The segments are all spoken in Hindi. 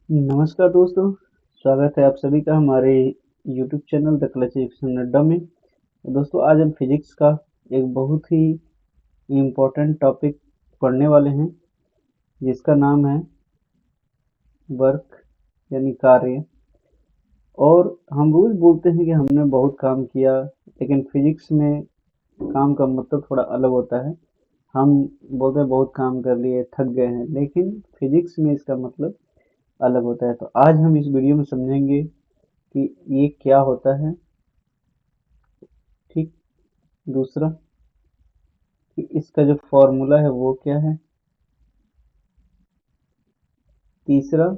नमस्कार दोस्तों, स्वागत है आप सभी का हमारे YouTube channel the clutch education अड्डा में। दोस्तों, आज हम फिजिक्स का एक बहुत ही इम्पोर्टेंट टॉपिक पढ़ने वाले हैं, जिसका नाम है वर्क यानी कार्य। और हम रोज बोलते हैं कि हमने बहुत काम किया, लेकिन फिजिक्स में काम का मतलब थोड़ा अलग होता है। हम बोलते हैं बहुत काम कर लिए, थक गए हैं, लेकिन फिजिक्स में इसका मतलब अलग होता है। तो आज हम इस वीडियो में समझेंगे कि ये क्या होता है। ठीक। दूसरा, कि इसका जो फॉर्मूला है वो क्या है। तीसरा,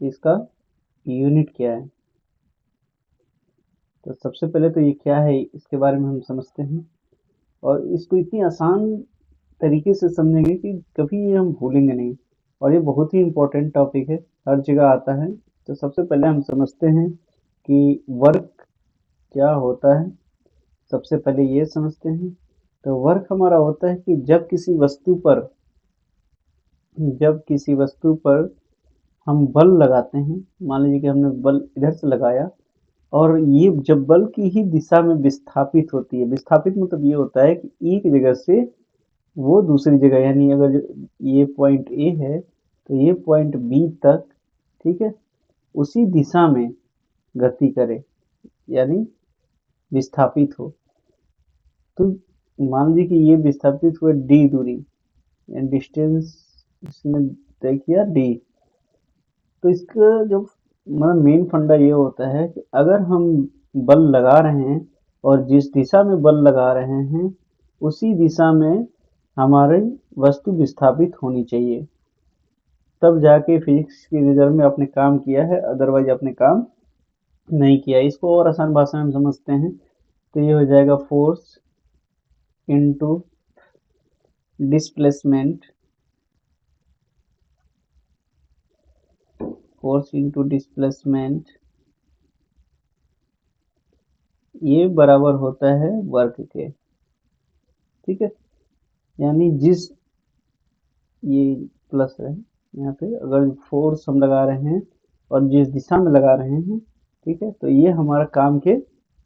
इसका यूनिट क्या है। तो सबसे पहले तो ये क्या है इसके बारे में हम समझते हैं, और इसको इतनी आसान तरीके से समझेंगे कि कभी ये हम भूलेंगे नहीं। और ये बहुत ही इम्पोर्टेंट टॉपिक है, हर जगह आता है। तो सबसे पहले हम समझते हैं कि वर्क क्या होता है। सबसे पहले ये समझते हैं। तो वर्क हमारा होता है कि जब किसी वस्तु पर हम बल लगाते हैं। मान लीजिए कि हमने बल इधर से लगाया, और ये जब बल की ही दिशा में विस्थापित होती है। विस्थापित मतलब ये होता है कि एक जगह से वो दूसरी जगह, यानी अगर ये पॉइंट ए है तो ये पॉइंट बी तक, ठीक है, उसी दिशा में गति करे, यानी विस्थापित हो। तो मान लीजिए कि ये विस्थापित हुए डी दूरी, डिस्टेंस इसने तय किया डी। तो इसका जो मतलब मेन फंडा ये होता है कि अगर हम बल लगा रहे हैं और जिस दिशा में बल लगा रहे हैं उसी दिशा में हमारी वस्तु विस्थापित होनी चाहिए, तब जाके फिजिक्स की नज़र में आपने काम किया है, अदरवाइज आपने काम नहीं किया। इसको और आसान भाषा में हम समझते हैं तो ये हो जाएगा force into displacement. Force into displacement, ये बराबर होता है वर्क के। ठीक है, यानी जिस ये प्लस है यहाँ पे, अगर फोर्स हम लगा रहे हैं और जिस दिशा में लगा रहे हैं, ठीक है, तो ये हमारा काम के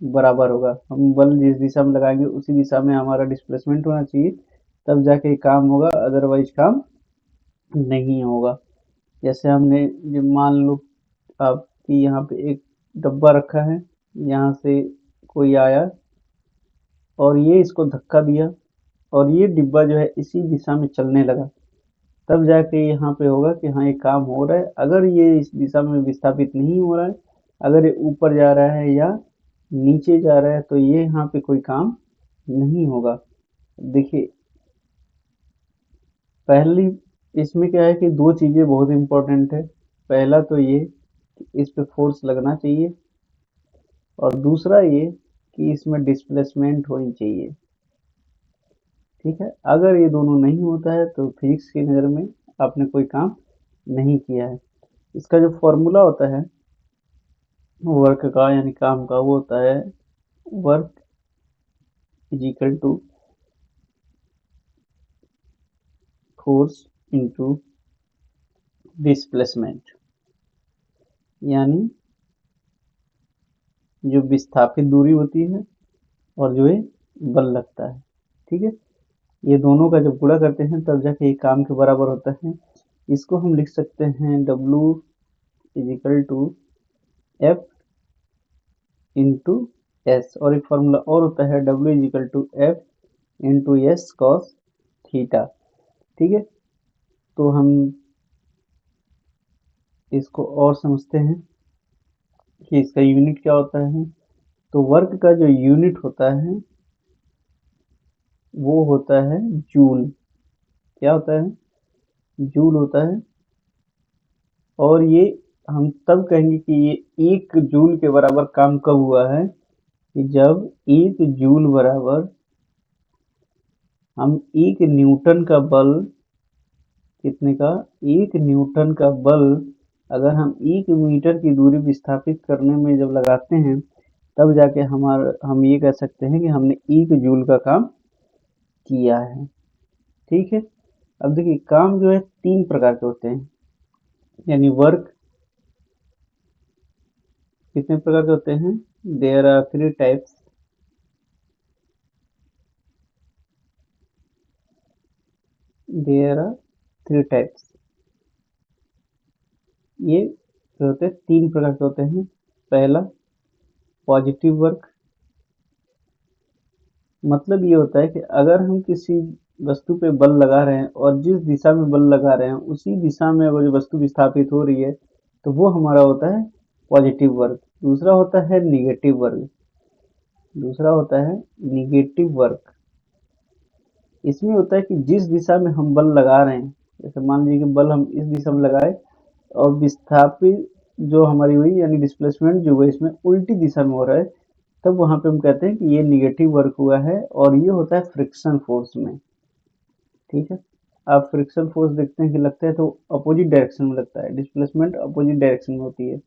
बराबर होगा। हम बल जिस दिशा में लगाएंगे उसी दिशा में हमारा डिस्प्लेसमेंट होना चाहिए, तब जाके काम होगा, अदरवाइज काम नहीं होगा। जैसे हमने जो मान लो आपकी यहाँ पे एक डब्बा रखा है, यहाँ से कोई आया और ये इसको धक्का दिया, और ये डिब्बा जो है इसी दिशा में चलने लगा, तब जाके यहाँ पे होगा कि हाँ ये काम हो रहा है। अगर ये इस दिशा में विस्थापित नहीं हो रहा है, अगर ये ऊपर जा रहा है या नीचे जा रहा है, तो ये यहाँ पे कोई काम नहीं होगा। देखिए, पहली इसमें क्या है कि दो चीज़ें बहुत इंपॉर्टेंट है। पहला तो ये कि इस पे फोर्स लगना चाहिए, और दूसरा ये कि इसमें डिस्प्लेसमेंट होनी चाहिए। ठीक है, अगर ये दोनों नहीं होता है तो फिजिक्स की नज़र में आपने कोई काम नहीं किया है। इसका जो फॉर्मूला होता है वर्क का यानी काम का, वो होता है work is equal to force into displacement, यानी जो विस्थापित दूरी होती है और जो ये बल लगता है। ठीक है, ये दोनों का जब गुणा करते हैं तब जाके ये काम के बराबर होता है। इसको हम लिख सकते हैं W is equal to F into S, और एक फॉर्मूला और होता है W is equal to F into S cos theta. ठीक है, तो हम इसको और समझते हैं कि इसका यूनिट क्या होता है। तो वर्क का जो यूनिट होता है वो होता है जूल। क्या होता है? जूल होता है। और ये हम तब कहेंगे कि ये एक जूल के बराबर काम कब हुआ है, कि जब एक जूल बराबर हम एक न्यूटन का बल, कितने का, एक न्यूटन का बल अगर हम 1 मीटर की दूरी विस्थापित करने में जब लगाते हैं, तब जाके हम ये कह सकते हैं कि हमने 1 जूल का काम किया है। ठीक है, अब देखिए काम जो है 3 प्रकार के होते हैं, यानी वर्क कितने प्रकार के होते हैं, there are 3 types. There are 3 types. ये जो होते हैं 3 प्रकार के होते हैं। पहला पॉजिटिव वर्क, मतलब ये होता है कि अगर हम किसी वस्तु पे बल लगा रहे हैं और जिस दिशा में बल लगा रहे हैं उसी दिशा में अगर वस्तु विस्थापित हो रही है तो वो हमारा होता है पॉजिटिव वर्क। दूसरा होता है निगेटिव वर्क। दूसरा होता है निगेटिव वर्क। इसमें होता है कि जिस दिशा में हम बल लगा रहे हैं, जैसे मान लीजिए कि बल हम इस दिशा में लगाए और विस्थापित जो हमारी हुई यानी डिस्प्लेसमेंट जो हुआ इसमें उल्टी दिशा में हो रहा है, तब वहां पे हम कहते हैं कि ये निगेटिव वर्क हुआ है और ये होता है फ्रिक्शन फोर्स में। ठीक है, आप फ्रिक्शन फोर्स देखते हैं कि लगता है तो अपोजिट डायरेक्शन में लगता है, डिस्प्लेसमेंट अपोजिट डायरेक्शन में होती है,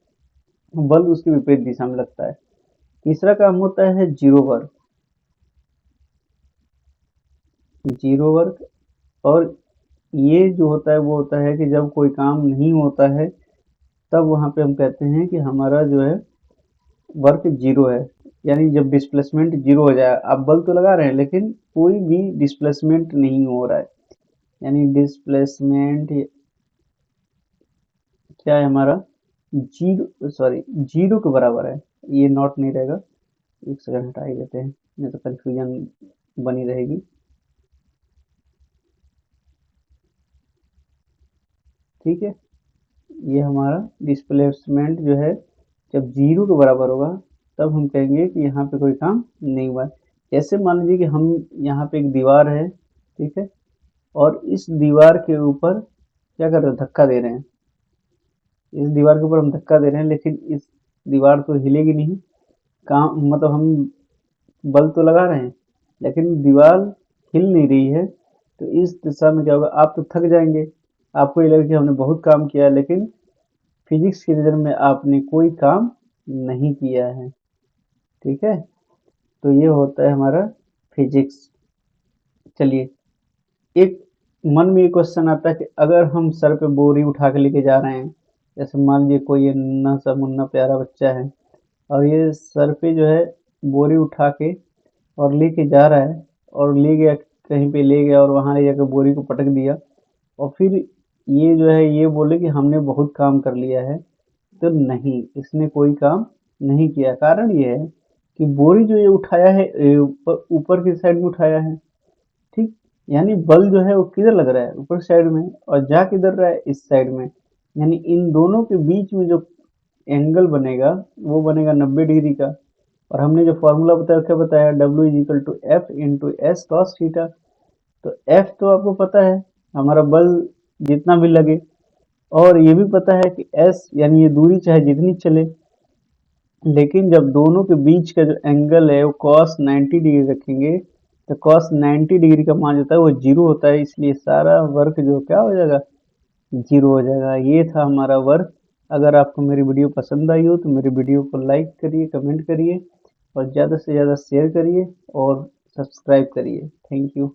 बल उसके विपरीत दिशा में लगता है। तीसरा काम होता है जीरो वर्क। जीरो वर्क, और ये जो होता है वो होता है कि जब कोई काम नहीं होता है तब वहां पे हम कहते हैं कि हमारा जो है वर्क जीरो है, यानी जब डिस्प्लेसमेंट जीरो हो जाए, आप बल तो लगा रहे हैं लेकिन कोई भी डिस्प्लेसमेंट नहीं हो रहा है, यानी डिस्प्लेसमेंट क्या है हमारा, जीरो, सॉरी जीरो के बराबर है। ये नॉट नहीं रहेगा, एक सेकंड हटा ही देते हैं नहीं तो कंफ्यूजन बनी रहेगी। ठीक है, ये हमारा डिस्प्लेसमेंट जो है जब जीरो के बराबर होगा तब हम कहेंगे कि यहाँ पे कोई काम नहीं हुआ है। जैसे मान लीजिए कि हम यहाँ पे एक दीवार है, ठीक है, और इस दीवार के ऊपर क्या कर रहे हैं, धक्का दे रहे हैं। इस दीवार के ऊपर हम धक्का दे रहे हैं लेकिन इस दीवार तो हिलेगी नहीं, काम मतलब हम बल तो लगा रहे हैं लेकिन दीवार हिल नहीं रही है, तो इस दिशा में क्या होगा, आप तो थक जाएंगे, आपको ये लगेगा कि हमने बहुत काम किया है, लेकिन फिजिक्स की नज़र में आपने कोई काम नहीं किया है। ठीक है, तो ये होता है हमारा फिजिक्स। चलिए, एक मन में ये क्वेश्चन आता है कि अगर हम सर पे बोरी उठा के लेके जा रहे हैं, जैसे मान लीजिए कोई ये नन्हा सा मुन्ना प्यारा बच्चा है और ये सर पे जो है बोरी उठा के और लेके जा रहा है, और ले गया कहीं पे ले गया और वहां ले जाकर बोरी को पटक दिया, और फिर ये जो है ये बोले कि हमने बहुत काम कर लिया है, तो नहीं, इसने कोई काम नहीं किया। कारण ये है कि बोरी जो ये उठाया है ऊपर ऊपर की साइड में उठाया है, ठीक, यानी बल जो है वो किधर लग रहा है, ऊपर साइड में, और जा किधर रहा है, इस साइड में, यानी इन दोनों के बीच में जो एंगल बनेगा वो बनेगा 90 डिग्री का। और हमने जो फॉर्मूला बताया क्या बताया, W is equal to F into S cos theta. तो एफ तो आपको पता है, हमारा बल जितना भी लगे, और ये भी पता है कि एस यानी ये दूरी चाहे जितनी चले, लेकिन जब दोनों के बीच का जो एंगल है वो कॉस 90 डिग्री रखेंगे, तो कॉस 90 डिग्री का मान होता है वो जीरो होता है, इसलिए सारा वर्क जो क्या हो जाएगा, जीरो हो जाएगा। ये था हमारा वर्क। अगर आपको मेरी वीडियो पसंद आई हो तो मेरी वीडियो को लाइक करिए, कमेंट करिए और ज़्यादा से ज़्यादा शेयर करिए और सब्सक्राइब करिए। Thank you.